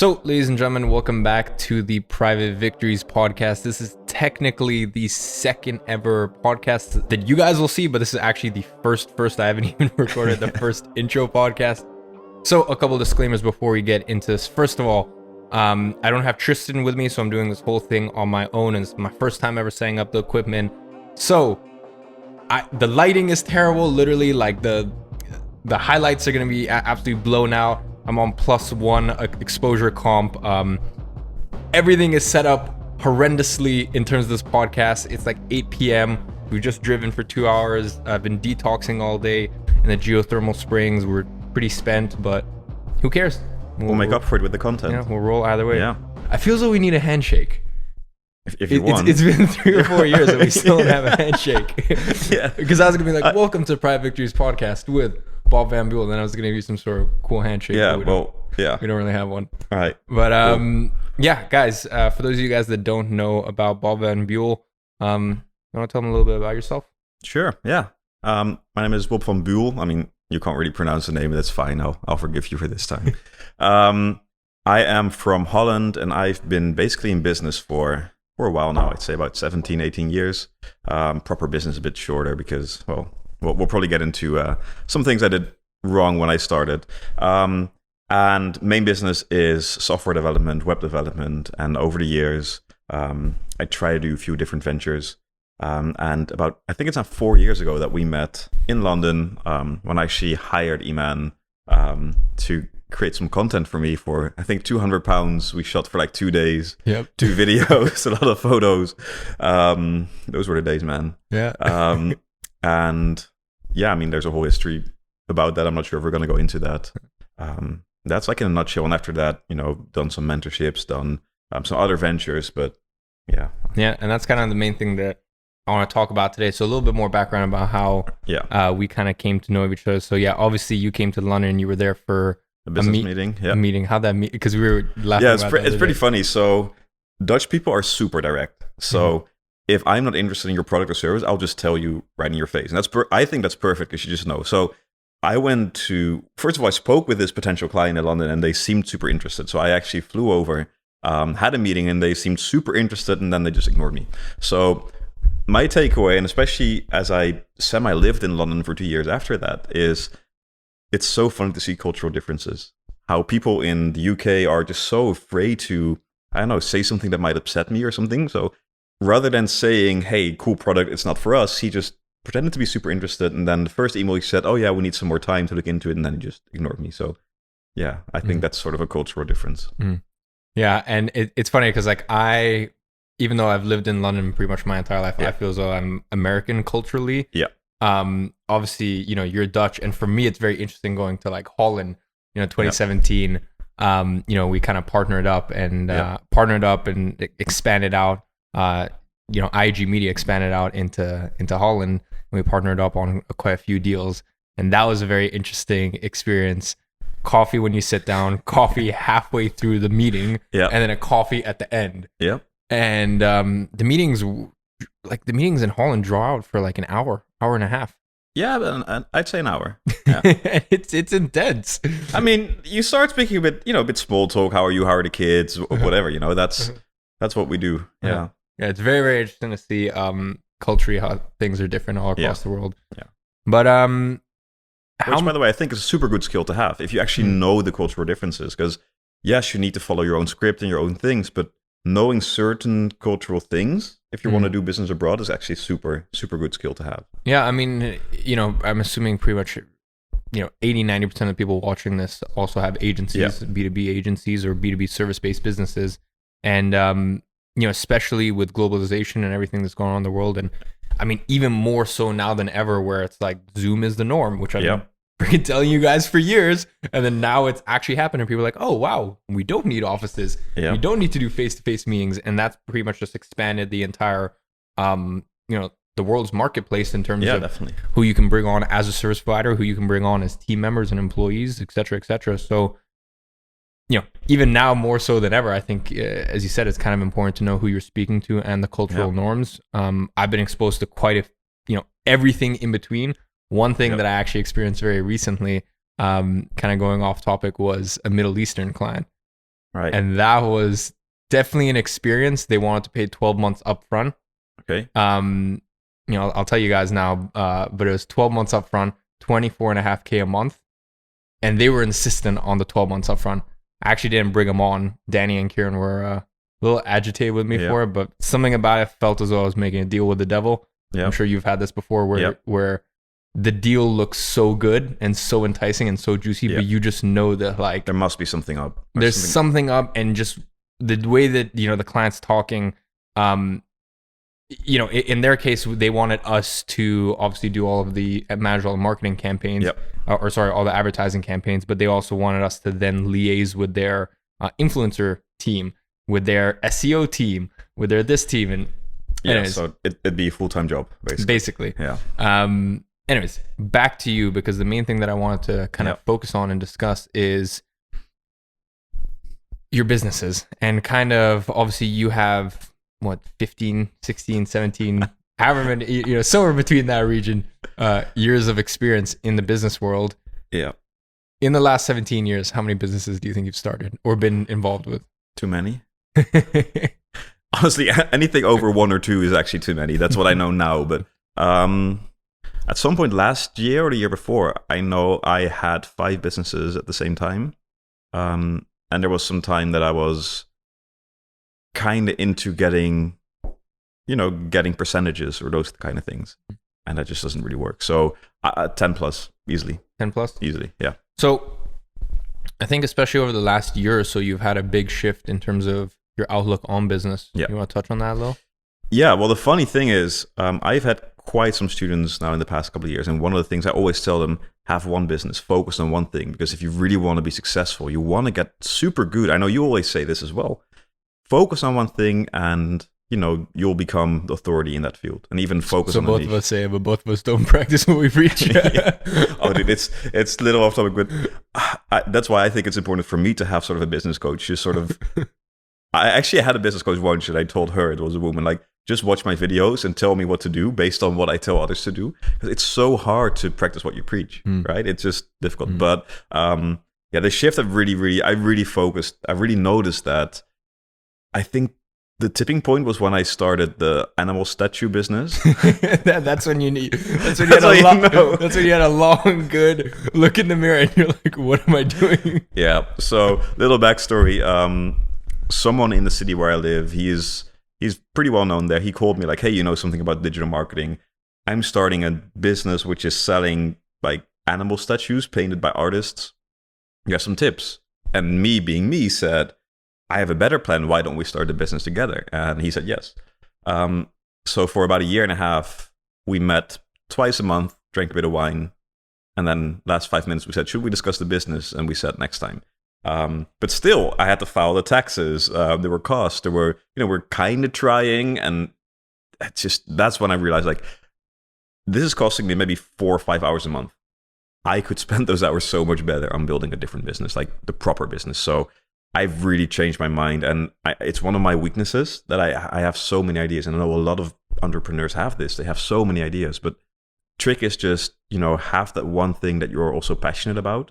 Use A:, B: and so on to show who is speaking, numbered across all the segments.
A: So, ladies and gentlemen, welcome back to the Private Victories podcast. This is technically the second ever podcast that you guys will see, but this is actually the first. I haven't even recorded the first intro podcast. So, a couple disclaimers before we get into this. First of all, I don't have Tristan with me, so I'm doing this whole thing on my own, and it's my first time ever setting up the equipment. So, the lighting is terrible. Literally, like the highlights are gonna be absolutely blown out. I'm on +1 exposure comp. Everything is set up horrendously in terms of this podcast. It's like 8 p.m. We've just driven for 2 hours. I've been detoxing all day in the geothermal springs. We're pretty spent, but who cares?
B: We'll make up for it with the content.
A: Yeah, we'll roll either way.
B: Yeah.
A: I feel as though we need a handshake.
B: If you want.
A: It's been 3 or 4 years and we still don't have a handshake.
B: Yeah.
A: Because I was going to be like, welcome to Private Victories podcast with Bob van Buel. Then I was going to give you some sort of cool handshake.
B: Yeah,
A: we
B: don't
A: really have one.
B: All right.
A: But yeah, guys, for those of you guys that don't know about Bob van Buel, you want to tell them a little bit about yourself?
B: Sure, yeah. My name is Bob van Buel. I mean, you can't really pronounce the name. That's fine. I'll forgive you for this time. I am from Holland, and I've been basically in business for a while now. I'd say about 17, 18 years. Proper business a bit shorter because, well, we'll probably get into some things I did wrong when I started. And main business is software development, web development. And over the years, I try to do a few different ventures. And about, I think it's now 4 years ago that we met in London when I actually hired Iman to create some content for me for, I think, £200. We shot for like 2 days, 2 videos, a lot of photos. Those were the days, man.
A: Yeah.
B: And yeah, I mean, there's a whole history about that. I'm not sure if we're going to go into that. That's like in a nutshell. And after that, done some mentorships, done some other ventures, but yeah.
A: Yeah, and that's kind of the main thing that I want to talk about today. So a little bit more background about how we kind of came to know each other. So yeah, obviously you came to London and you were there for
B: a business meeting. Yeah.
A: A meeting. How'd that meet? Because we were laughing about
B: it's pretty funny. So Dutch people are super direct. So if I'm not interested in your product or service, I'll just tell you right in your face. And I think that's perfect because you just know. So I went to, first of all, I spoke with this potential client in London and they seemed super interested. So I actually flew over, had a meeting and they seemed super interested and then they just ignored me. So my takeaway, and especially as I semi-lived in London for 2 years after that, is it's so funny to see cultural differences. How people in the UK are just so afraid to, I don't know, say something that might upset me or something. So rather than saying, hey, cool product, it's not for us, he just pretended to be super interested. And then the first email he said, oh yeah, we need some more time to look into it. And then he just ignored me. So yeah, I think that's sort of a cultural difference.
A: Yeah. And it's funny because like even though I've lived in London pretty much my entire life, I feel as though I'm American culturally.
B: Yeah.
A: Obviously, you're Dutch. And for me, it's very interesting going to like Holland, 2017, we kind of partnered up and expanded out. IAG Media expanded out into Holland, and we partnered up on quite a few deals, and that was a very interesting experience. Coffee when you sit down, coffee halfway through the meeting, and then a coffee at the end.
B: Yeah,
A: and the meetings in Holland draw out for like an hour and a half.
B: Yeah, but I'd say an hour. Yeah.
A: it's intense.
B: I mean, you start speaking a bit small talk. How are you? How are the kids? Whatever. That's what we do. Yeah.
A: Yeah, it's very, very interesting to see culturally how things are different all across the world.
B: Yeah.
A: But
B: which, by the way, I think is a super good skill to have if you actually know the cultural differences. Because yes, you need to follow your own script and your own things, but knowing certain cultural things, if you want to do business abroad, is actually super, super good skill to have.
A: Yeah, I mean, I'm assuming pretty much 80-90% of the people watching this also have agencies, B2B agencies or B2B service-based businesses, and especially with globalization and everything that's going on in the world. And I mean, even more so now than ever, where it's like Zoom is the norm, which I've been freaking telling you guys for years. And then now it's actually happening. People are like, oh, wow, we don't need offices. We don't need to do face-to-face meetings. And that's pretty much just expanded the entire, the world's marketplace in terms of
B: definitely
A: who you can bring on as a service provider, who you can bring on as team members and employees, et cetera, et cetera. So, even now more so than ever, I think, as you said, it's kind of important to know who you're speaking to and the cultural norms. I've been exposed to quite everything in between. One thing that I actually experienced very recently, kind of going off topic, was a Middle Eastern client.
B: Right.
A: And that was definitely an experience. They wanted to pay 12 months upfront.
B: Okay.
A: I'll tell you guys now, but it was 12 months upfront, 24.5K a month. And they were insistent on the 12 months upfront. I actually didn't bring them on. Danny and Kieran were a little agitated with me for it, but something about it felt as though I was making a deal with the devil. Yeah. I'm sure you've had this before where the deal looks so good and so enticing and so juicy, but you just know that like
B: there must be something up.
A: There's something up, and just the way that the client's talking, in their case, they wanted us to obviously do all of the manage all the marketing campaigns, all the advertising campaigns, but they also wanted us to then liaise with their influencer team, with their SEO team, with their this team, and anyways,
B: so it'd be a full-time job, basically.
A: Anyways, back to you, because the main thing that I wanted to kind of focus on and discuss is your businesses, and kind of obviously you have 15, 16, 17, however many, somewhere between that region, years of experience in the business world.
B: Yeah.
A: In the last 17 years, how many businesses do you think you've started or been involved with?
B: Too many. Honestly, anything over 1 or 2 is actually too many. That's what I know now. But at some point last year or the year before, I know I had 5 businesses at the same time. And there was some time that I was kind of into getting percentages or those kind of things. And that just doesn't really work. So 10 plus, easily.
A: 10 plus?
B: Easily, yeah.
A: So I think especially over the last year or so, you've had a big shift in terms of your outlook on business. Yeah. You want to touch on that a little?
B: Yeah, well, the funny thing is, I've had quite some students now in the past couple of years, and one of the things I always tell them, have one business, focus on one thing, because if you really want to be successful, you want to get super good. I know you always say this as well. Focus on one thing, and you'll become the authority in that field, and even focus on. So
A: both of us say, but both of us don't practice what we preach.
B: Oh, dude, it's a little off topic, but that's why I think it's important for me to have sort of a business coach. Just sort of, I actually had a business coach once, and I told her, it was a woman, like, just watch my videos and tell me what to do based on what I tell others to do. Because it's so hard to practice what you preach, right? It's just difficult. But the shift I really noticed that. I think the tipping point was when I started the animal statue business.
A: That's when you had a long, good look in the mirror, and you're like, what am I doing?
B: Yeah. So little backstory. Someone in the city where I live, he's pretty well known there. He called me like, hey, you know something about digital marketing? I'm starting a business which is selling like animal statues painted by artists. You have some tips? And me being me said, I have a better plan. Why don't we start the business together? And he said yes. So for about 1.5 years, we met twice a month, drank a bit of wine, and then last 5 minutes we said, should we discuss the business? And we said next time. But still, I had to file the taxes. There were costs. There were, we're kind of trying, and that's when I realized, like, this is costing me maybe 4 or 5 hours a month. I could spend those hours so much better on building a different business, like the proper business. So I've really changed my mind, and it's one of my weaknesses that I have so many ideas, and I know a lot of entrepreneurs have this. They have so many ideas, but trick is just, have that one thing that you're also passionate about,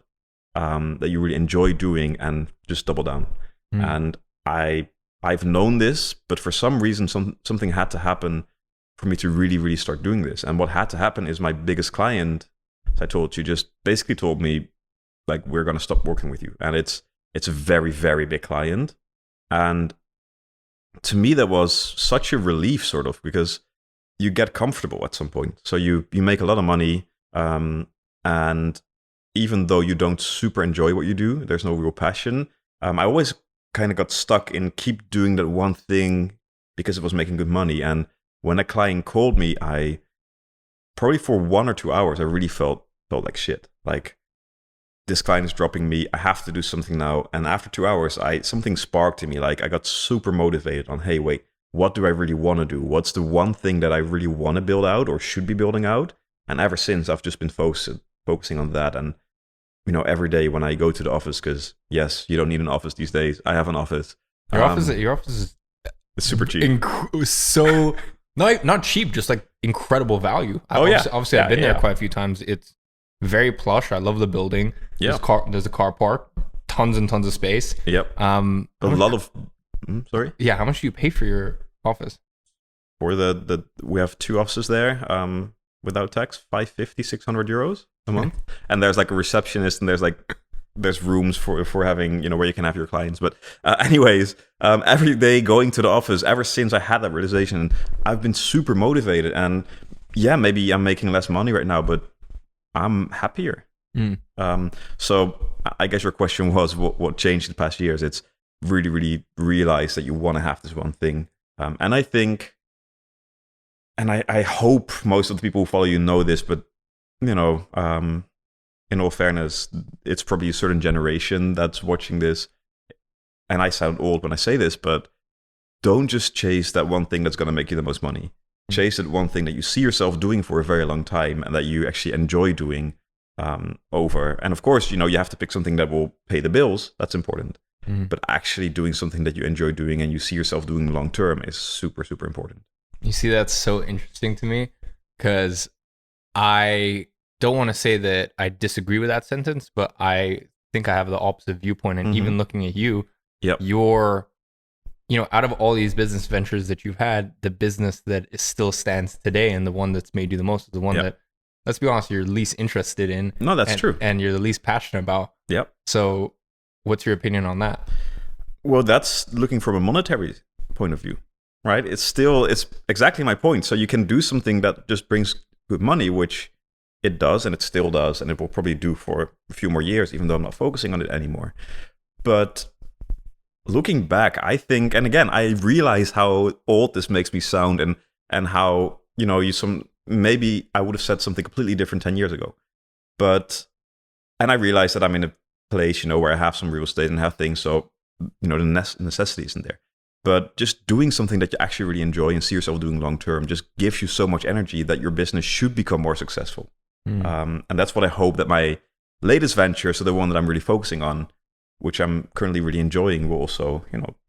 B: that you really enjoy doing, and just double down. And I've known this, but for some reason, something had to happen for me to really, really start doing this. And what had to happen is my biggest client, as I told you, just basically told me, like, we're going to stop working with you. And it's a very, very big client. And to me, that was such a relief, sort of, because you get comfortable at some point. So you make a lot of money. And even though you don't super enjoy what you do, there's no real passion. I always kind of got stuck in keep doing that one thing because it was making good money. And when a client called me, I probably for 1 or 2 hours, I really felt like shit. Like, this client is dropping me. I have to do something now. And after 2 hours, something sparked in me. Like, I got super motivated on, hey, wait, what do I really want to do? What's the one thing that I really want to build out or should be building out? And ever since, I've just been focusing on that. And, every day when I go to the office, because yes, you don't need an office these days. I have an office.
A: Your office is
B: it's super cheap.
A: So not cheap, just like incredible value. Obviously, I've been there quite a few times. It's very plush. I love the building. Yeah. There's a car park, tons and tons of space.
B: Yep. A lot of. Sorry.
A: Yeah. How much do you pay for your office?
B: For we have 2 offices there. Without tax, 550, 600 euros a month. And there's like a receptionist, and there's rooms for having, where you can have your clients. But anyways, every day going to the office, ever since I had that realization, I've been super motivated. And yeah, maybe I'm making less money right now, but I'm happier. So I guess your question was what changed in the past years. It's really, really realize that you want to have this one thing. And I think, and I hope most of the people who follow you know this, but in all fairness, it's probably a certain generation that's watching this. And I sound old when I say this, but don't just chase that one thing that's going to make you the most money. Chase that one thing that you see yourself doing for a very long time and that you actually enjoy doing over. And of course, you have to pick something that will pay the bills. That's important. But actually doing something that you enjoy doing and you see yourself doing long term is super, super important.
A: You see, that's so interesting to me, because I don't want to say that I disagree with that sentence, but I think I have the opposite viewpoint. And even looking at you, you're, out of all these business ventures that you've had, the business that still stands today and the one that's made you the most is the one that, let's be honest, you're least interested in.
B: No, that's true.
A: And you're the least passionate about.
B: Yep.
A: So what's your opinion on that?
B: Well, that's looking from a monetary point of view, right? It's exactly my point. So you can do something that just brings good money, which it does, and it still does, and it will probably do for a few more years, even though I'm not focusing on it anymore. But looking back, I think, and again, I realize how old this makes me sound, and how, maybe I would have said something completely different 10 years ago. And I realize that I'm in a place, where I have some real estate and have things, so, the necessity isn't there. But just doing something that you actually really enjoy and see yourself doing long term just gives you so much energy that your business should become more successful. And that's what I hope that my latest venture, so the one that I'm really focusing on, which I'm currently really enjoying, will also,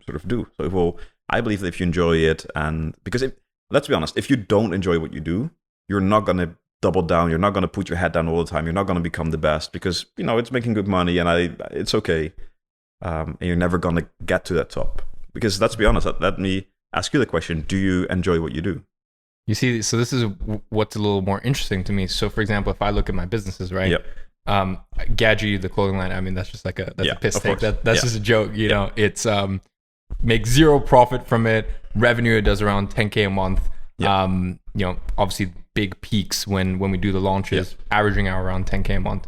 B: sort of do. So I believe that if you enjoy it, and because let's be honest, if you don't enjoy what you do, you're not going to double down. You're not going to put your head down all the time. You're not going to become the best because, it's making good money and it's okay. And you're never going to get to that top. Because let's be honest, let me ask you the question, do you enjoy what you do?
A: You see, so this is what's a little more interesting to me. So for example, if I look at my businesses, right?
B: Yep.
A: Gadzhi, the clothing line, I mean, that's just like a piss take. That's just a joke, know. It's makes zero profit from it. Revenue, it does around 10K a month. Yep. Obviously big peaks when we do the launches, averaging out around 10K a month.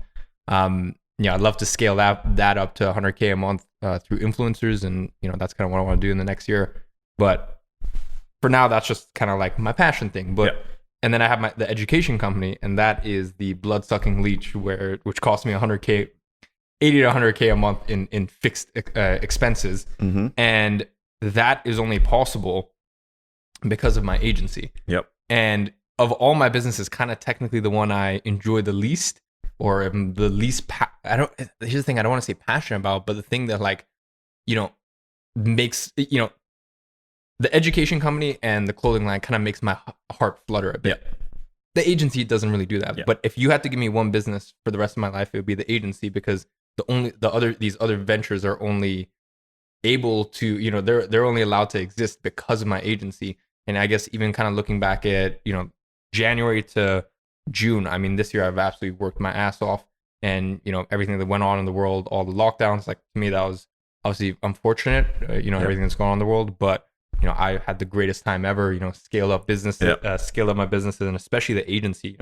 A: I'd love to scale that up to 100K a month through influencers, and that's kind of what I want to do in the next year. But for now, that's just kind of like my passion thing. But and then I have the education company, and that is the blood sucking leech, which costs me 100K, 80 to 100K a month in fixed expenses, and that is only possible because of my agency.
B: Yep.
A: And of all my businesses, kind of technically the one I enjoy the least, or am the least here's the thing, I don't want to say passionate about, but the thing that makes the education company and the clothing line kind of makes my heart flutter a bit. The agency doesn't really do that. But if you had to give me one business for the rest of my life, it would be the agency, because these other ventures are only able to, they're only allowed to exist because of my agency. And I guess even kind of looking back at, January to June, I mean, this year I've absolutely worked my ass off, and, everything that went on in the world, all the lockdowns, like to me, that was obviously unfortunate, everything that's going on in the world. But, I had the greatest time ever, scale up my businesses, and especially the agency,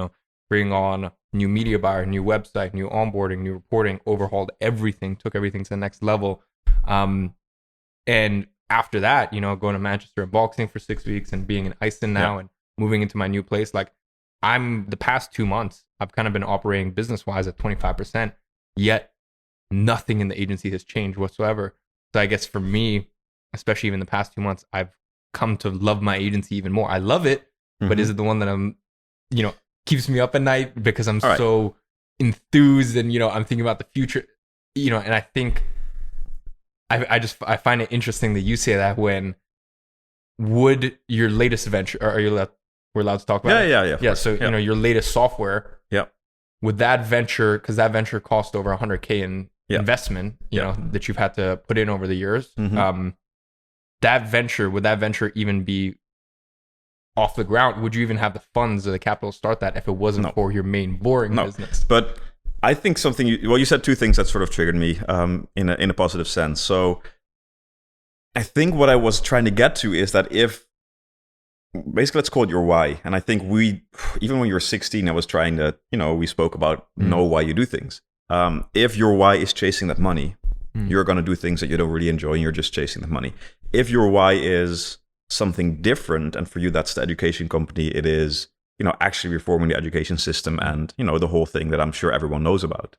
A: bring on new media buyer, new website, new onboarding, new reporting, overhauled everything, took everything to the next level. And after that, going to Manchester and boxing for 6 weeks and being in Iceland now and moving into my new place, like the past 2 months, I've kind of been operating business-wise at 25%, yet nothing in the agency has changed whatsoever. So I guess for me, especially even the past 2 months, I've come to love my agency even more. I love it, but is it the one that I'm, keeps me up at night because I'm so enthused and, I'm thinking about the future, and I think I find it interesting that you say that. When would your latest venture, or we're allowed to talk about it? Yeah. So, your latest software, would that venture, because that venture cost over 100K investment, you know, that you've had to put in over the years.
B: Mm-hmm.
A: Would that venture even be off the ground? Would you even have the funds or the capital to start that if it wasn't for your main boring business?
B: But I think you said two things that sort of triggered me in a positive sense. So I think what I was trying to get to is that basically, let's call it your why. And I think even when you were 16, I was trying to, we spoke about know why you do things. If your why is chasing that money, you're going to do things that you don't really enjoy and you're just chasing the money. If your why is something different, and for you, that's the education company, it is, actually reforming the education system and, the whole thing that I'm sure everyone knows about,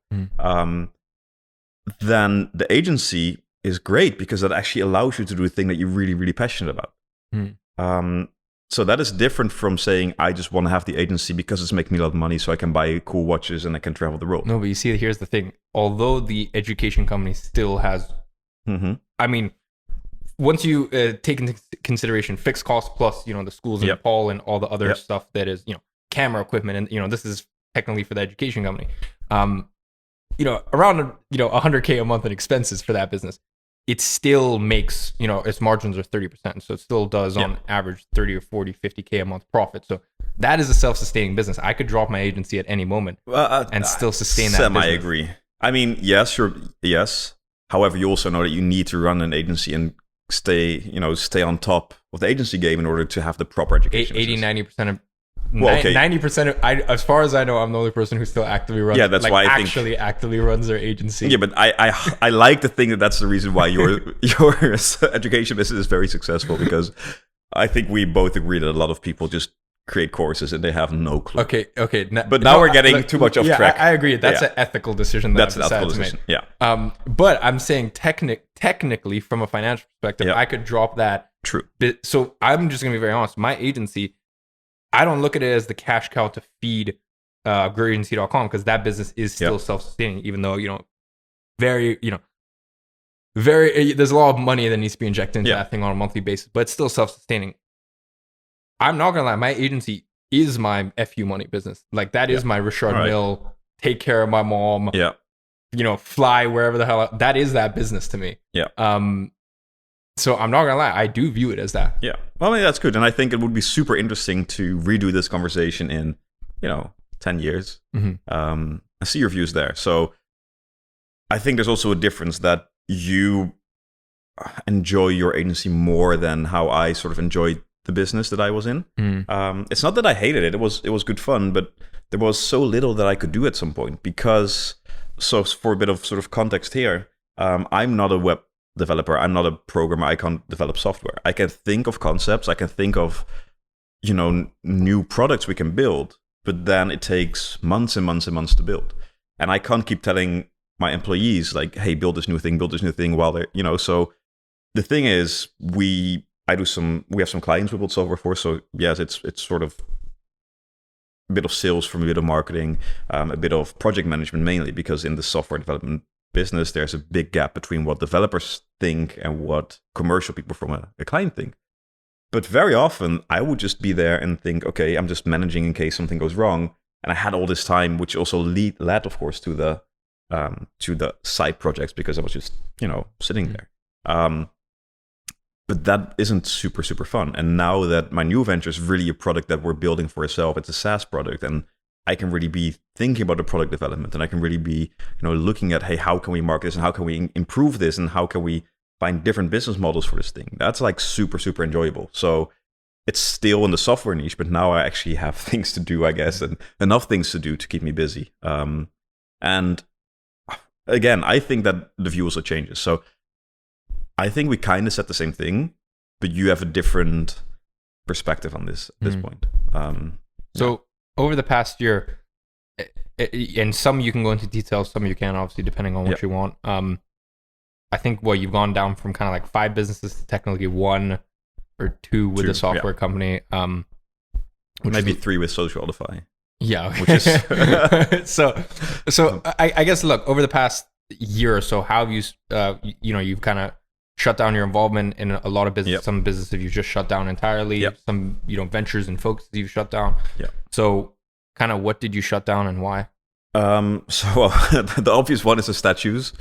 B: then the agency is great because that actually allows you to do a thing that you're really, really passionate about. So that is different from saying, I just want to have the agency because it's making me a lot of money so I can buy cool watches and I can travel the world.
A: No, but you see, here's the thing. Although the education company still has, I mean, once you take into consideration fixed costs plus, the schools in Nepal and all the other stuff that is, camera equipment, and, this is technically for the education company, around, $100K a month in expenses for that business. It still makes, its margins are 30%. So it still does on average 30 or 40, 50K a month profit. So that is a self-sustaining business. I could drop my agency at any moment and still sustain that business.
B: I agree. I mean, yes. However, you also know that you need to run an agency and stay on top of the agency game in order to have the proper education.
A: 90% of 90% of, as far as I know, I'm the only person who still actively runs.
B: Yeah, that's why I
A: think actively runs their agency.
B: Yeah, but I like to think that that's the reason why your education business is very successful, because I think we both agree that a lot of people just create courses and they have no clue.
A: Okay.
B: But now we're getting too much off track.
A: I agree. That's an ethical decision. That's an ethical decision.
B: Yeah.
A: But I'm saying technically, from a financial perspective, I could drop that.
B: True.
A: So I'm just gonna be very honest. My agency, I don't look at it as the cash cow to feed GrowYourAgency.com, because that business is still self-sustaining, even though, there's a lot of money that needs to be injected into that thing on a monthly basis, but it's still self-sustaining. I'm not gonna lie, my agency is my FU money business. Like, that is my Richard Mill, take care of my mom, fly wherever the hell, that is that business to me. So I'm not gonna lie, I do view it as that.
B: Yeah, well, I mean, that's good, and I think it would be super interesting to redo this conversation in, 10 years. I see your views there. So I think there's also a difference that you enjoy your agency more than how I sort of enjoyed the business that I was in. It's not that I hated it; it was good fun, but there was so little that I could do at some point because. So for a bit of sort of context here, I'm not a web developer. I'm not a programmer. I can't develop software. I can think of concepts. I can think of, new products we can build, but then it takes months and months and months to build. And I can't keep telling my employees like, hey, build this new thing while they're, so the thing is we have some clients we build software for. So yes, it's sort of a bit of sales from a bit of marketing, a bit of project management mainly, because in the software development business, there's a big gap between what developers think and what commercial people from a client think. But very often, I would just be there and think, okay, I'm just managing in case something goes wrong. And I had all this time, which also led, of course, to the side projects, because I was just, sitting there. But that isn't super, super fun. And now that my new venture is really a product that we're building for ourselves, it's a SaaS product, and I can really be thinking about the product development, and I can really be, looking at, hey, how can we market this, and how can we improve this, and how can we find different business models for this thing? That's like super, super enjoyable. So it's still in the software niche, but now I actually have things to do, I guess, and enough things to do to keep me busy. And again, I think that the view also changes. So I think we kind of said the same thing, but you have a different perspective on this at this point.
A: So over the past year, and some you can go into details, some you can, obviously, depending on what you want. I think you've gone down from kind of like 5 businesses to technically 1 or 2 with a software company.
B: Maybe 3 with Socialify.
A: Yeah.
B: Which is
A: so I guess, look, over the past year or so, how have you, you've kind of shut down your involvement in a lot of business. Some businesses you've just shut down entirely. Some, ventures and focuses you've shut down. So kind of what did you shut down and why?
B: So the obvious one is the statues.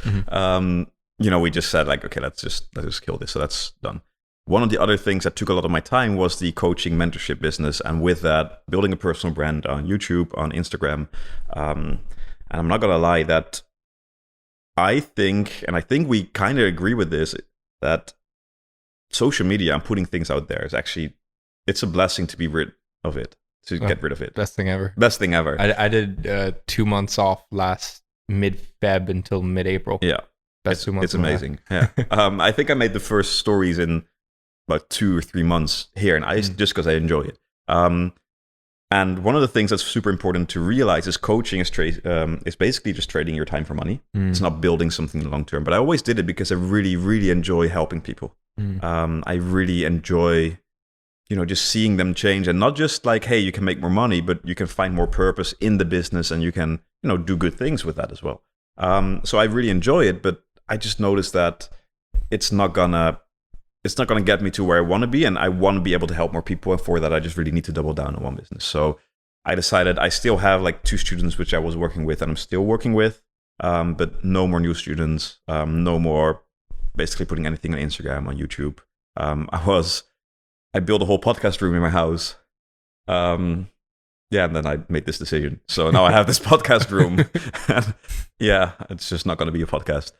B: We just said like, okay, let's just kill this. So that's done. One of the other things that took a lot of my time was the coaching mentorship business, and with that, building a personal brand on YouTube, on Instagram. And I'm not gonna lie that I think we kind of agree with this, that social media and putting things out there is actually, it's a blessing to be rid of it, get rid of it.
A: Best thing ever.
B: Best thing ever.
A: I did 2 months off last mid-Feb until mid-April.
B: Yeah.
A: Best 2 months.
B: It's amazing. Yeah. I think I made the first stories in about 2 or 3 months here, and just because I enjoy it. And one of the things that's super important to realize is coaching is basically just trading your time for money. It's not building something in the long term. But I always did it because I really, really enjoy helping people. I really enjoy, just seeing them change, and not just like, hey, you can make more money, but you can find more purpose in the business, and you can, do good things with that as well. So I really enjoy it, but I just noticed that it's not gonna get me to where I want to be, and I want to be able to help more people. And for that, I just really need to double down on one business. So I decided I still have like 2 students which I was working with, and I'm still working with, but no more new students, no more basically putting anything on Instagram, on YouTube. I built a whole podcast room in my house. And then I made this decision. So now I have this podcast room. Yeah, it's just not going to be a podcast.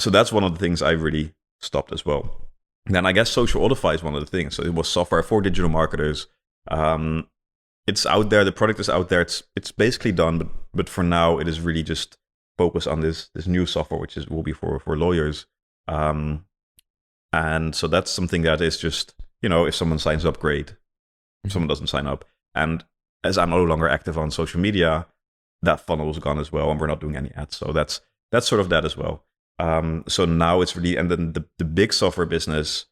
B: So that's one of the things I really stopped as well. Then I guess social audify is one of the things. So it was software for digital marketers. It's out there. The product is out there. It's basically done. But for now, it is really just focus on this new software, which will be for lawyers. And so that's something that is just, if someone signs up, great. If someone doesn't sign up, and as I'm no longer active on social media, that funnel is gone as well, and we're not doing any ads. So that's sort of that as well. So now it's really, and then the big software business,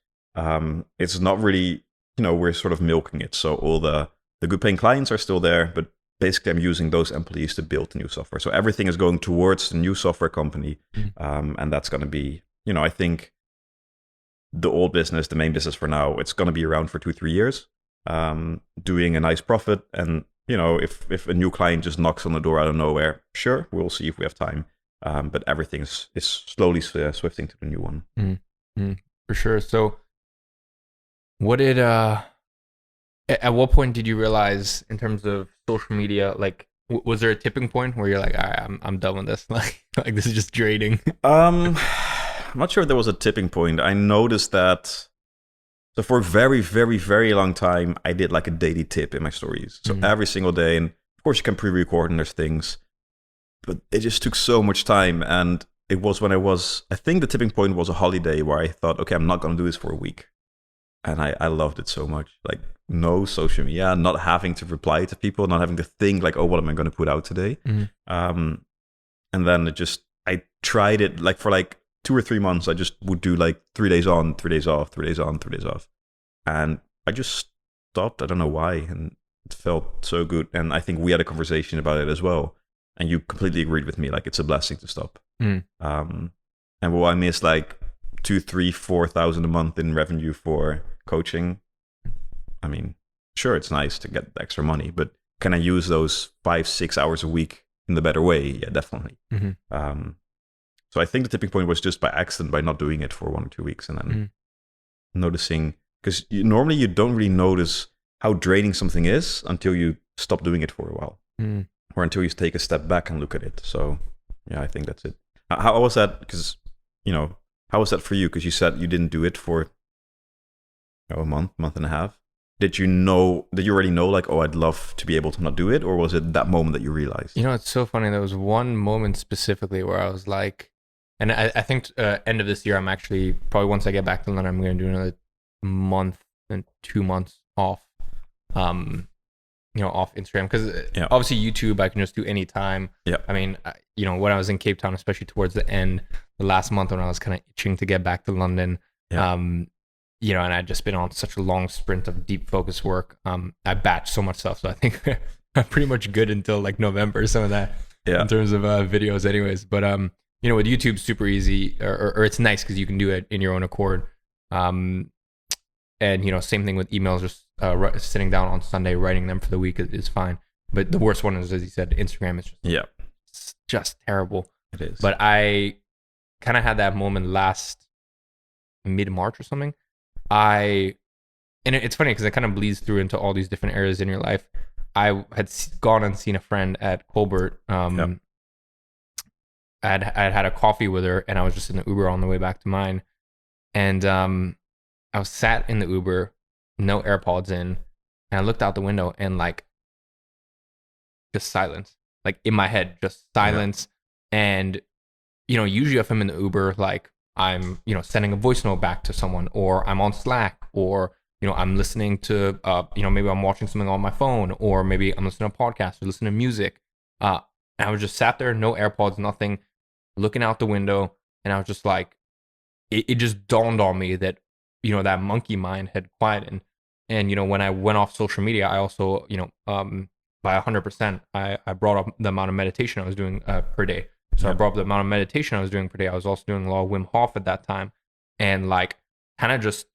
B: it's not really, we're sort of milking it. So all the good paying clients are still there, but basically I'm using those employees to build the new software. So everything is going towards the new software company. And that's going to be, I think the old business, the main business for now, it's going to be around for 2-3 years, doing a nice profit. And, if a new client just knocks on the door out of nowhere, sure, we'll see if we have time. But everything is slowly swifting to the new one.
A: For sure. So what did, at what point did you realize in terms of social media, like, was there a tipping point where you're like, all right, I'm done with this. Like this is just draining. I'm
B: not sure if there was a tipping point. I noticed that, so for a very, very, very long time, I did like a daily tip in my stories. So every single day, and of course you can pre-record and there's things, but it just took so much time. And it was when I think the tipping point was a holiday where I thought, okay, I'm not going to do this for a week. And I loved it so much. Like no social media, not having to reply to people, not having to think like, oh, what am I going to put out today? And then I tried it like for like 2 or 3 months. I just would do like 3 days on, 3 days off, 3 days on, 3 days off. And I just stopped. I don't know why. And it felt so good. And I think we had a conversation about it as well. And you completely agreed with me. Like it's a blessing to stop. And will I miss like 2,000, 3,000, 4,000 a month in revenue for coaching? I mean, sure, it's nice to get extra money, but can I use those 5-6 hours a week in the better way? Yeah, definitely. So I think the tipping point was just by accident, by not doing it for 1 or 2 weeks, and then noticing, because normally you don't really notice how draining something is until you stop doing it for a while, or until you take a step back and look at it. So yeah, I think that's it. How was that? Because how was that for you? Because you said you didn't do it for a month and a half. Did you already know like, oh, I'd love to be able to not do it? Or was it that moment that you realized?
A: It's so funny. There was one moment specifically where I was like, and I think end of this year, I'm actually, probably once I get back to London, I'm going to do another month and 2 months off, off Instagram. Because obviously YouTube, I can just do any time.
B: Yeah.
A: I mean, when I was in Cape Town, especially towards the end, the last month when I was kind of itching to get back to London, and I'd just been on such a long sprint of deep focus work. I batched so much stuff. So I think I'm pretty much good until like November, some of that in terms of videos anyways. But, with YouTube, super easy, or it's nice because you can do it in your own accord. And, same thing with emails, just sitting down on Sunday, writing them for the week is fine. But the worst one is, as you said, Instagram is just It's just terrible.
B: It is.
A: But I kind of had that moment last mid-March or something. And it's funny because it kind of bleeds through into all these different areas in your life. I had gone and seen a friend at Colbert. I'd had a coffee with her, and I was just in the Uber on the way back to mine. And I was sat in the Uber, no AirPods in, and I looked out the window and like just silence, like in my head, just silence. And usually if I'm in the Uber, like I'm sending a voice note back to someone, or I'm on Slack, or I'm listening to maybe I'm watching something on my phone, or maybe I'm listening to a podcast or listening to music. And I was just sat there, no AirPods, nothing, looking out the window, and I was just like, it just dawned on me that that monkey mind had quieted. And when I went off social media, I also by 100%, I brought up the amount of meditation I was doing per day. So I brought up the amount of meditation I was doing per day. I was also doing a lot of Wim Hof at that time, and like kind of just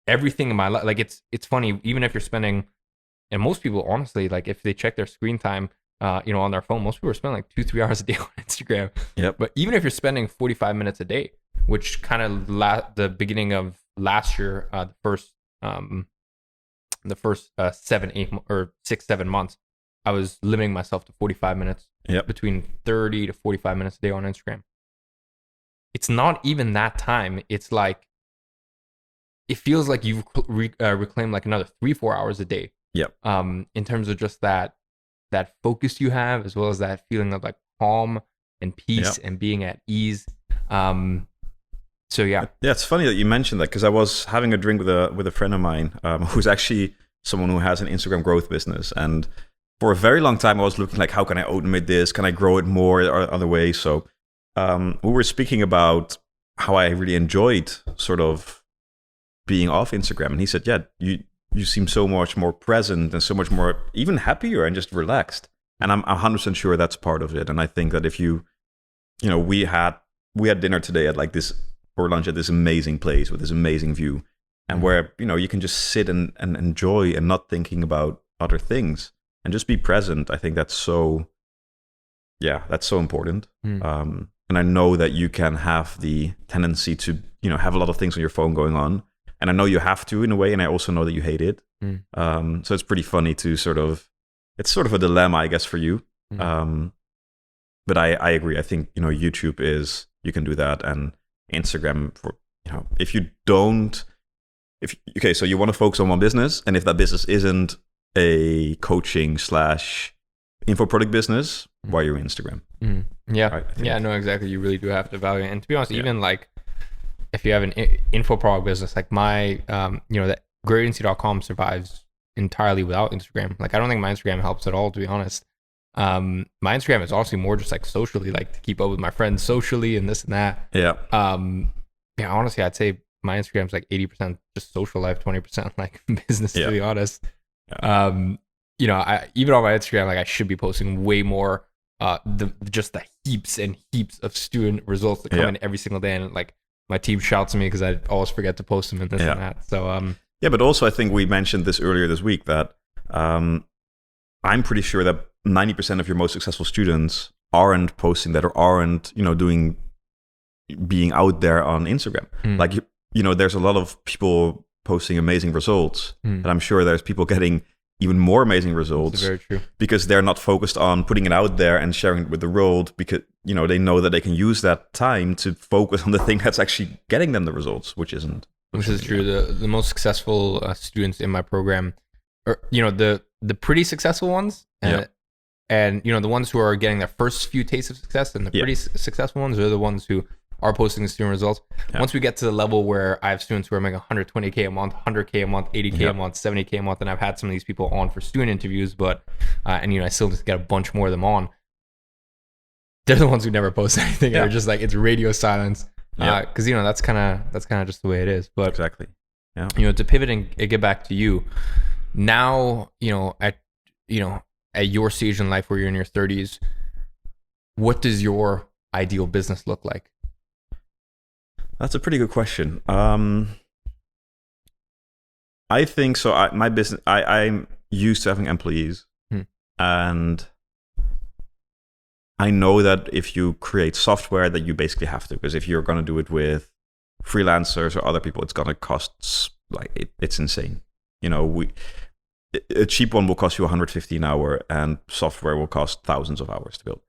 A: everything in my life. Like it's funny, even if you're spending, and most people honestly, like if they check their screen time, on their phone, most people are spending like 2-3 hours a day on Instagram.
B: Yep.
A: But even if you're spending 45 minutes a day, which kind of the beginning of last year, the first 6-7 months, I was limiting myself to 45 minutes, between 30 to 45 minutes a day on Instagram. It's not even that time. It's like, it feels like you've reclaimed like another 3-4 hours a day.
B: Yep.
A: In terms of just that focus you have, as well as that feeling of like calm and peace and being at ease. So yeah,
B: it's funny that you mentioned that, because I was having a drink with a friend of mine who's actually someone who has an Instagram growth business, and for a very long time I was looking like, how can I automate this? Can I grow it more or other ways? So we were speaking about how I really enjoyed sort of being off Instagram, and he said, yeah, you seem so much more present and so much more even happier and just relaxed. And I'm 100% sure that's part of it. And I think that if we had dinner today at like this, or lunch at this amazing place with this amazing view, and where you can just sit and enjoy and not thinking about other things and just be present. I think that's so important. And I know that you can have the tendency to have a lot of things on your phone going on, and I know you have to in a way, and I also know that you hate it. So it's pretty funny to it's sort of a dilemma, I guess, for you. But I agree. I think YouTube is, you can do that, and Instagram, for if you don't, so you want to focus on one business, and if that business isn't a coaching / info product business, why you're Instagram?
A: No, exactly. You really do have to evaluate. And to be honest, even like if you have an info product business, like my that GrowYourAgency.com survives entirely without Instagram. Like I don't think my Instagram helps at all, to be honest. My Instagram is honestly more just like socially, like to keep up with my friends socially and this and that. Honestly, I'd say my Instagram's like 80% just social life, 20% like business, to be honest. I even on my Instagram, like I should be posting way more the heaps and heaps of student results that come in every single day, and like my team shouts at me because I always forget to post them and this and that. So
B: but also I think we mentioned this earlier this week that I'm pretty sure that 90% of your most successful students aren't posting that, or aren't being out there on Instagram. Like there's a lot of people posting amazing results, and I'm sure there's people getting even more amazing results.
A: That's very true.
B: Because they're not focused on putting it out there and sharing it with the world, because they know that they can use that time to focus on the thing that's actually getting them the results, which isn't.
A: This is true. The most successful students in my program are the pretty successful ones, and the ones who are getting their first few tastes of success, and the pretty successful ones are the ones who are posting the student results. Once we get to the level where I have students who are making 120K a month, 100K a month, 80K a month, 70K a month, and I've had some of these people on for student interviews, but I still just get a bunch more of them on. They're the ones who never post anything. They're just like, it's radio silence, because that's kind of just the way it is. But
B: exactly,
A: to pivot and get back to you now, at your stage in life where you're in your 30s, what does your ideal business look like?
B: That's a pretty good question. I think so. My business, I'm used to having employees, and I know that if you create software, that you basically have to, because if you're going to do it with freelancers or other people, it's going to cost it's insane. A cheap one will cost you 150 an hour, and software will cost thousands of hours to build.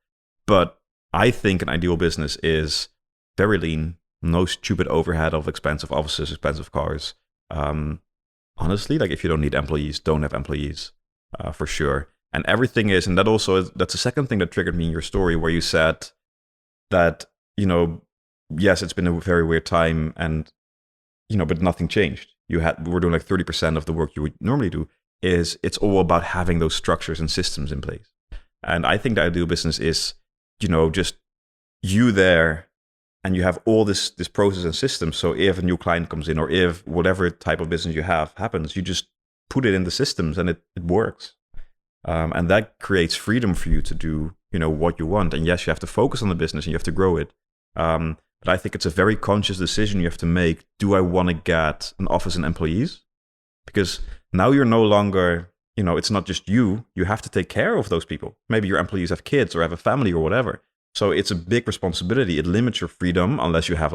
B: But I think an ideal business is very lean, no stupid overhead of expensive offices, expensive cars. Honestly, if you don't need employees, don't have employees, for sure. And everything is, and that's the second thing that triggered me in your story, where you said that, yes, it's been a very weird time, and, but nothing changed. We're doing 30% of the work you would normally do. It's all about having those structures and systems in place. And I think the ideal business is, just you there, and you have all this process and system. So if a new client comes in, or if whatever type of business you have happens, you just put it in the systems and it works. And that creates freedom for you to do, what you want. And yes, you have to focus on the business and you have to grow it. But I think it's a very conscious decision you have to make. Do I want to get an office and employees? Because now you're no longer, it's not just you. You have to take care of those people. Maybe your employees have kids or have a family or whatever. So it's a big responsibility. It limits your freedom unless you have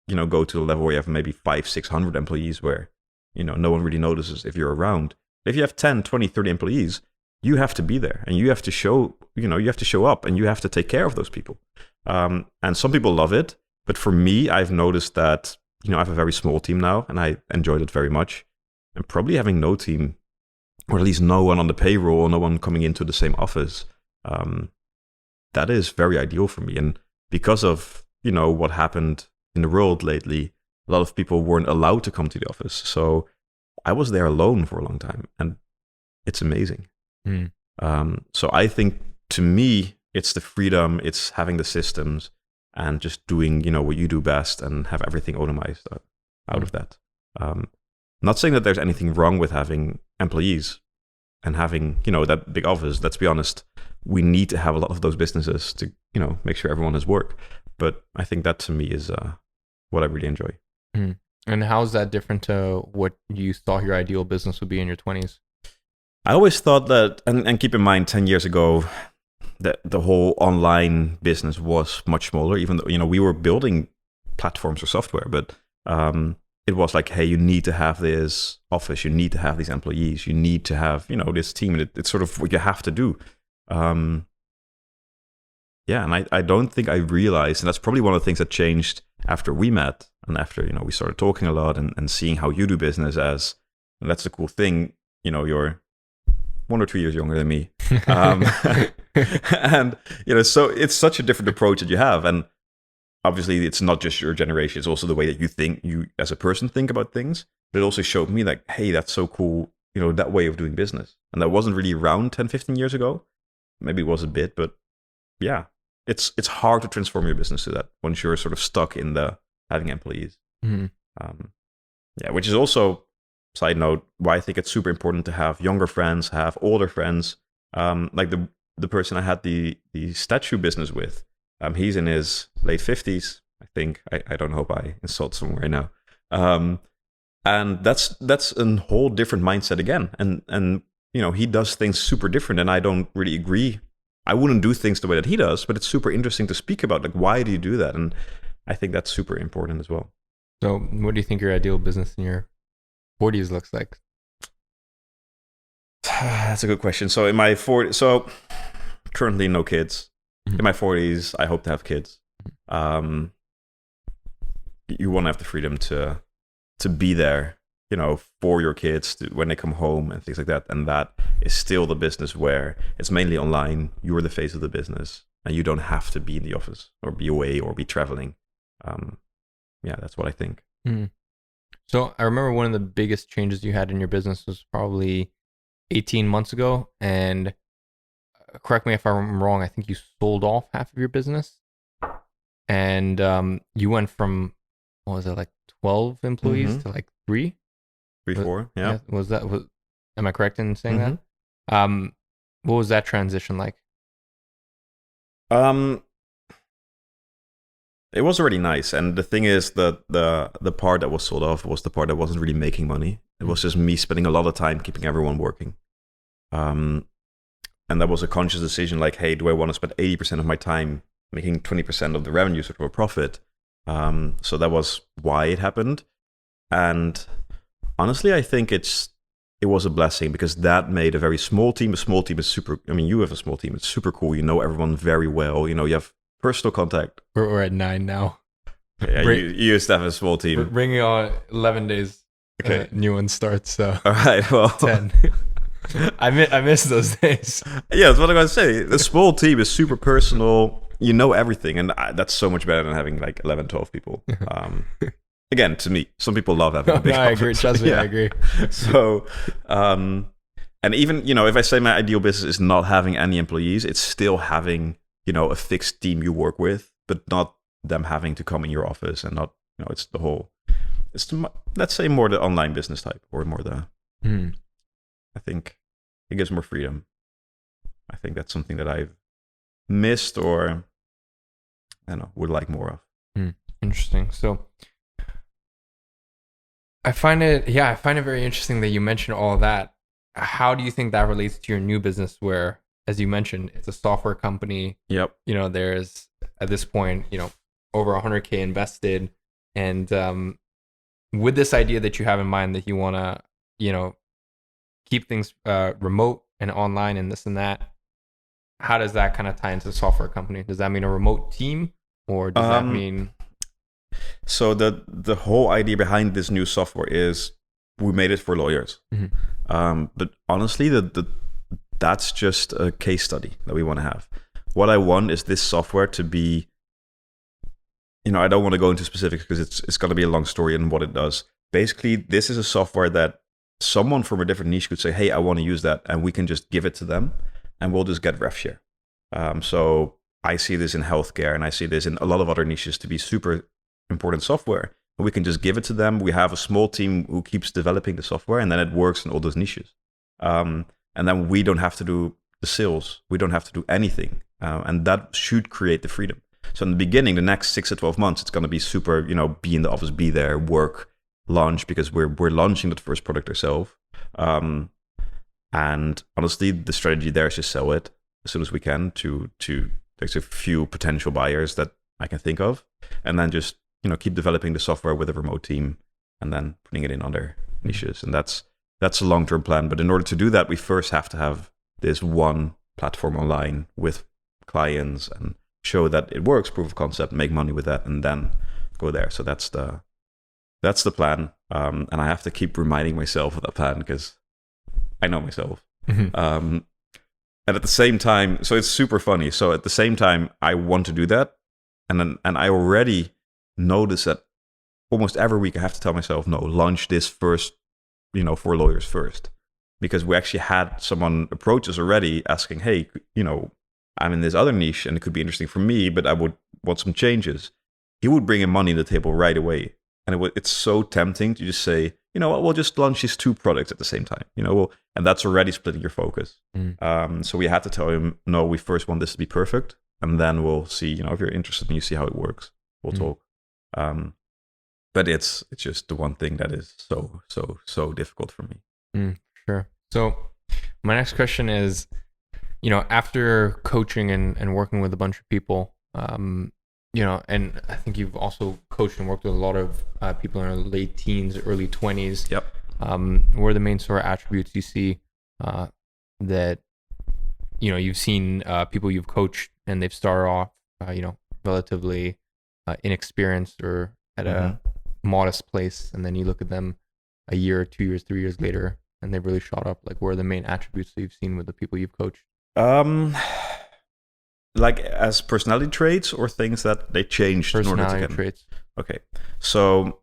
B: go to the level where you have maybe 500-600 employees where, no one really notices if you're around. If you have 10, 20, 30 employees, you have to be there, and you have to show, you have to show up, and you have to take care of those people. And some people love it. But for me, I've noticed that, I have a very small team now, and I enjoyed it very much. And probably having no team, or at least no one on the payroll, no one coming into the same office, that is very ideal for me. And because of, what happened in the world lately, a lot of people weren't allowed to come to the office. So I was there alone for a long time, and it's amazing. So I think, to me, it's the freedom, it's having the systems, and just doing, what you do best, and have everything automated out of that. Not saying that there's anything wrong with having employees and having, that big office. Let's be honest, we need to have a lot of those businesses to, make sure everyone has work. But I think that, to me, is what I really enjoy.
A: And how is that different to what you thought your ideal business would be in your 20s?
B: I always thought that, and keep in mind, 10 years ago, that the whole online business was much smaller, even though, we were building platforms or software, but it was hey, you need to have this office, you need to have these employees, you need to have, this team. It's sort of what you have to do. And I don't think I realized, and that's probably one of the things that changed after we met, and after, we started talking a lot and seeing how you do business, and that's the cool thing, you're 1 or 2 years younger than me. And, so it's such a different approach that you have. And obviously it's not just your generation, it's also the way that you as a person think about things. But it also showed me hey, that's so cool, that way of doing business. And that wasn't really around 10, 15 years ago. Maybe it was a bit, but yeah, it's hard to transform your business to that once you're sort of stuck in the having employees. Which is also, side note, why I think it's super important to have younger friends, have older friends. The person I had the statue business with, he's in his late 50s, I think. I don't hope I insult someone right now. And that's a whole different mindset again. And he does things super different, and I don't really agree. I wouldn't do things the way that he does, but it's super interesting to speak about, why do you do that? And I think that's super important as well.
A: So what do you think your ideal business in your 40s looks like?
B: That's a good question. So in my 40s, so currently no kids. In my 40s, I hope to have kids. You want to have the freedom to be there, for your kids when they come home and things like that. And that is still the business where it's mainly online. You're the face of the business, and you don't have to be in the office or be away or be traveling. That's what I think.
A: So I remember one of the biggest changes you had in your business was probably 18 months ago. And correct me if I'm wrong, I think you sold off half of your business. And you went from, what was it, 12 employees to 3?
B: 3, 4, yeah.
A: Am I correct in saying that? What was that transition like?
B: It was already nice, and the thing is that the part that was sold off was the part that wasn't really making money. It was just me spending a lot of time keeping everyone working. that was a conscious decision. Like, hey, do I want to spend 80% of my time making 20% of the revenue sort of a profit? So that was why it happened. And honestly, I think it was a blessing, because that made a very small team. A small team is super. I mean, you have a small team. It's super cool. You know everyone very well. You know, you have personal contact.
A: We're at 9 now.
B: Yeah, you used to have a small team.
A: We're bringing on 11 days.
B: Okay.
A: New one starts. So
B: all right. Well,
A: 10. I miss those days.
B: Yeah, that's what I'm going to say. The small team is super personal. You know everything. And that's so much better than having like 11, 12 people. Again, to me, some people love having a big
A: I agree. Trust me, I agree.
B: So, and even, you know, if I say my ideal business is not having any employees, it's still having, you know, a fixed team you work with, but not them having to come in your office, and not, you know, let's say more the online business type, or more the, I think it gives more freedom. I think that's something that I've missed, or I don't know, would like more of.
A: Interesting. So I find it very interesting that you mentioned all of that. How do you think that relates to your new business, where, as you mentioned, it's a software company?
B: Yep.
A: You know, there's at this point, you know, over 100K invested, and with this idea that you have in mind that you want to, you know, keep things remote and online and this and that, how does that kind of tie into the software company? Does that mean a remote team, or does that mean?
B: So the whole idea behind this new software is we made it for lawyers. But honestly, that's just a case study that we want to have. What I want is this software to be, you know, I don't want to go into specifics because it's going to be a long story in what it does. Basically, this is a software that someone from a different niche could say, hey, I want to use that, and we can just give it to them, and we'll just get rev share. So I see this in healthcare, and I see this in a lot of other niches to be super important software. And we can just give it to them. We have a small team who keeps developing the software, and then it works in all those niches. And then we don't have to do the sales. We don't have to do anything. And that should create the freedom. So in the beginning, the next 6 to 12 months, it's going to be super, you know, be in the office, be there, work, launch, because we're launching the first product ourselves. And honestly, the strategy there is just sell it as soon as we can to there's a few potential buyers that I can think of, and then just, you know, keep developing the software with a remote team, and then putting it in other niches. And that's a long-term plan. But in order to do that, we first have to have this one platform online with clients and show that it works, proof of concept, make money with that, and then go there. So that's the plan. And I have to keep reminding myself of that plan, because I know myself. And at the same time, so it's super funny. So at the same time, I want to do that. And I already notice that almost every week I have to tell myself, no, launch this first, you know, for lawyers first. Because we actually had someone approach us already asking, hey, you know, I'm in this other niche and it could be interesting for me, but I would want some changes. He would bring in money on the table right away. And it's so tempting to just say, you know what, we'll just launch these 2 products at the same time. You know, and that's already splitting your focus. So we had to tell him, no, we first want this to be perfect. And then we'll see, you know, if you're interested and you see how it works, we'll talk. But it's just the one thing that is so difficult for me.
A: Sure. So my next question is, you know, after coaching and working with a bunch of people, you know, and I think you've also coached and worked with a lot of people in their late teens, early 20s.
B: Yep.
A: What are the main sort of attributes you see that, you know, you've seen people you've coached and they've started off, you know, relatively inexperienced or at a modest place, and then you look at them a year, 2 years, 3 years later, and they've really shot up? Like, what are the main attributes that you've seen with the people you've coached?
B: Like as personality traits, or things that they changed in order to get
A: traits.
B: Okay. So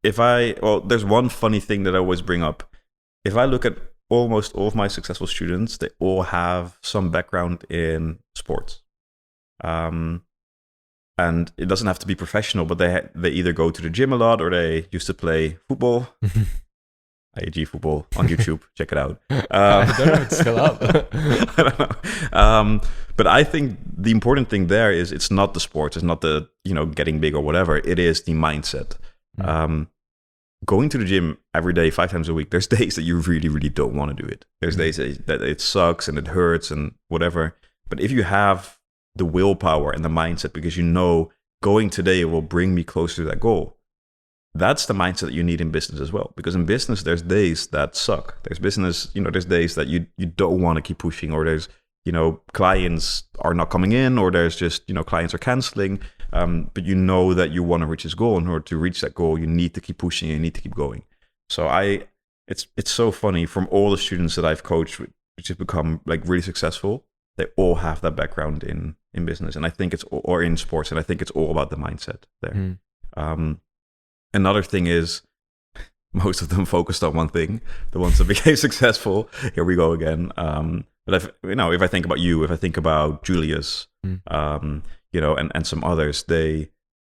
B: there's one funny thing that I always bring up. If I look at almost all of my successful students, they all have some background in sports. And it doesn't have to be professional, but they either go to the gym a lot, or they used to play football. IAG football on YouTube. Check it out.
A: I don't know if it's still up.
B: I don't know. But I think the important thing there is it's not the sports. It's not the, you know, getting big or whatever. It is the mindset. going to the gym every day, 5 times a week, there's days that you really, really don't want to do it. There's days that it sucks and it hurts and whatever. But if you have the willpower and the mindset, because you know going today will bring me closer to that goal, that's the mindset that you need in business as well. Because in business, there's days that suck. There's there's days that you don't want to keep pushing, or there's, clients are not coming in, or there's just, clients are canceling. But you know that you want to reach this goal. In order to reach that goal, you need to keep pushing, you need to keep going. So it's so funny, from all the students that I've coached, which have become like really successful, they all have that background in business. And I think or in sports. And I think it's all about the mindset there. Another thing is, most of them focused on one thing. The ones that became successful, here we go again. But if I think about you, if I think about Julius, and some others, the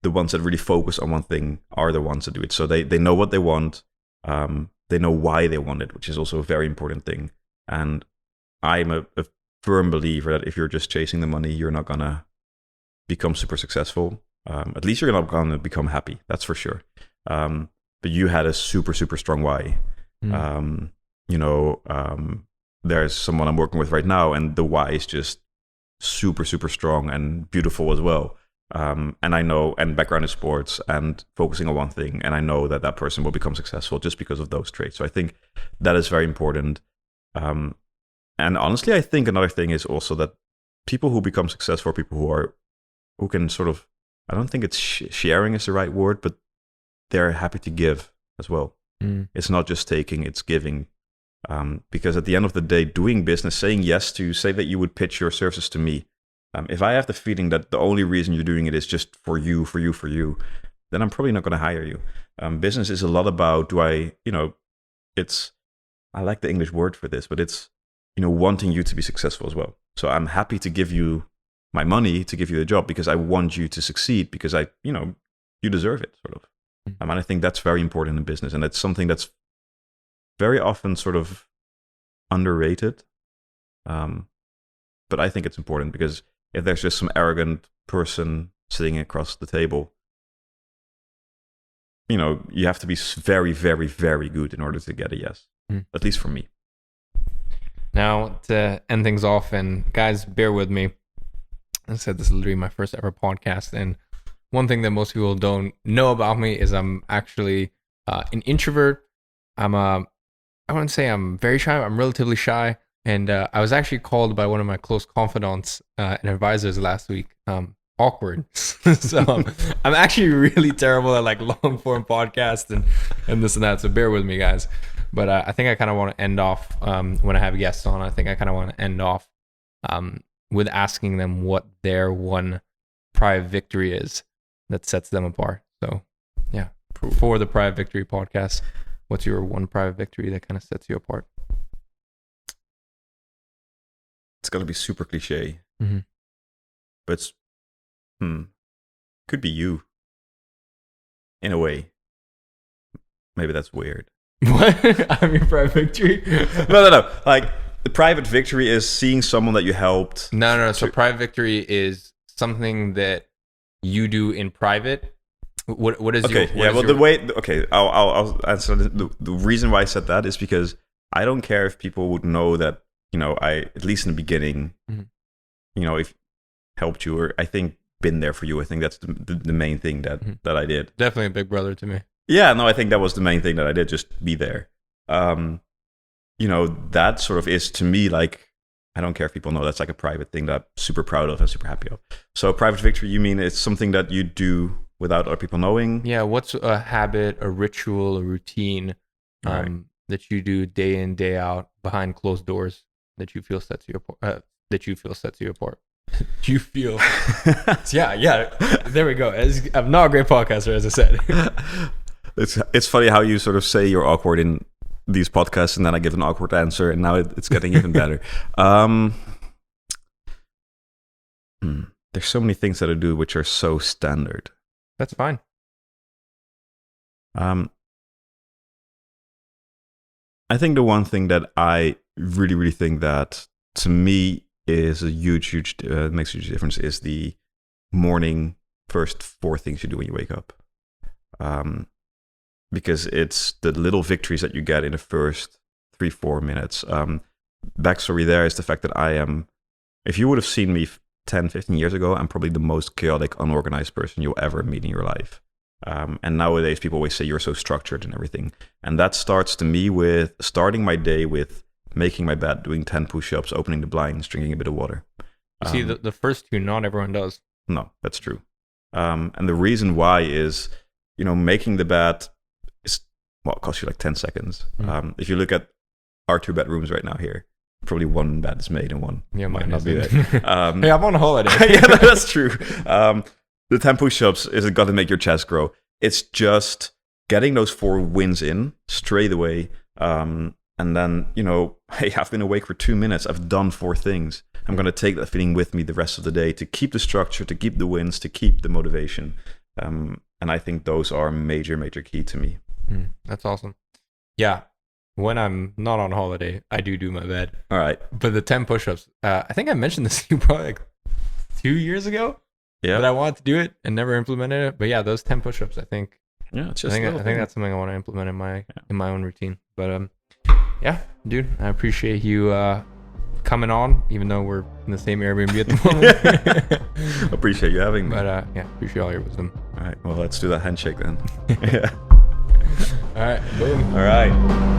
B: ones that really focus on one thing are the ones that do it. So they know what they want. They know why they want it, which is also a very important thing. And I'm a firm believer that if you're just chasing the money, you're not gonna become super successful. At least you're not gonna become happy. That's for sure. But you had a super, super strong why. There's someone I'm working with right now, and the why is just super, super strong and beautiful as well. And I know, and background in sports and focusing on one thing, and I know that person will become successful just because of those traits. So I think that is very important. And honestly, I think another thing is also that people who become successful are people who can sort of, I don't think it's sharing is the right word, but they're happy to give as well. It's not just taking, it's giving. Because at the end of the day, doing business, saying yes to, say that you would pitch your services to me. If I have the feeling that the only reason you're doing it is just for you, then I'm probably not going to hire you. Business is a lot about, I like the English word for this, but it's, wanting you to be successful as well. So I'm happy to give you my money, to give you the job, because I want you to succeed, because you deserve it, sort of. And I think that's very important in business. And it's something that's very often sort of underrated. But I think it's important, because if there's just some arrogant person sitting across the table, you have to be very, very, very good in order to get a yes, at least for me.
A: Now, to end things off, and guys, bear with me. I said this is literally my first ever podcast, and one thing that most people don't know about me is I'm actually an introvert. I wouldn't say I'm very shy. I'm relatively shy. And I was actually called by one of my close confidants and advisors last week, awkward. So I'm actually really terrible at like long form podcasts and this and that. So bear with me, guys. But I think I kind of want to end off when I have guests on. I think I kind of want to end off with asking them what their one private victory is that sets them apart. So yeah, for the Private Victory podcast, what's your one private victory that kind of sets you apart?
B: It's going to be super cliche, but it's, could be you in a way. Maybe that's weird.
A: What? I'm your private victory?
B: No. Like, the private victory is seeing someone that you helped.
A: No. So private victory is something that you do in private. What is
B: okay? I'll answer. The reason why I said that is because I don't care if people would know that, I, at least in the beginning, if helped you, or I think been there for you. I think that's the main thing that I did.
A: Definitely a big brother to me.
B: Yeah, no, I think that was the main thing that I did, just be there. That sort of is, to me, like, I don't care if people know, that's like a private thing that I'm super proud of and super happy of. So private victory, you mean it's something that you do without other people knowing?
A: Yeah, what's a habit, a ritual, a routine that you do day in, day out, behind closed doors, that you feel sets you apart? You feel yeah, there we go. I'm not a great podcaster, as I said.
B: It's funny how you sort of say you're awkward in these podcasts, and then I give an awkward answer, and now it's getting even better. There's so many things that I do which are so standard.
A: That's fine.
B: I think the one thing that I really, really think that, to me, is a huge makes a huge difference is the morning first 4 things you do when you wake up. because it's the little victories that you get in the first 3-4 minutes. Backstory there is the fact that if you would have seen me 10-15 years ago, I'm probably the most chaotic, unorganized person you'll ever meet in your life. And nowadays people always say you're so structured and everything. And that starts to me with starting my day with making my bed, doing 10 push-ups, opening the blinds, drinking a bit of water.
A: You see, the first two, not everyone does.
B: No, that's true. And the reason why is, making the bed it costs you like 10 seconds. If you look at our 2 bedrooms right now here, probably one bed is made and one might not be there.
A: Hey, I'm on holiday.
B: Yeah, that's true. The 10 push-ups isn't going to make your chest grow. It's just getting those 4 wins in straight away. And then, hey, I've been awake for 2 minutes. I've done 4 things. I'm going to take that feeling with me the rest of the day to keep the structure, to keep the wins, to keep the motivation. And I think those are major, major key to me.
A: That's awesome. Yeah. When I'm not on holiday, I do my bed.
B: All right.
A: But the 10 push-ups, I think I mentioned this to you probably like 2 years ago. Yeah. But I wanted to do it and never implemented it. But yeah, those 10 push-ups, I think.
B: Yeah, it's just
A: I think that's something I want to implement in my own routine. But yeah, dude, I appreciate you coming on, even though we're in the same Airbnb at the moment.
B: Appreciate you having me.
A: But yeah, appreciate all your wisdom.
B: All right, well, let's do that handshake then. Yeah.
A: All right, boom.
B: All right.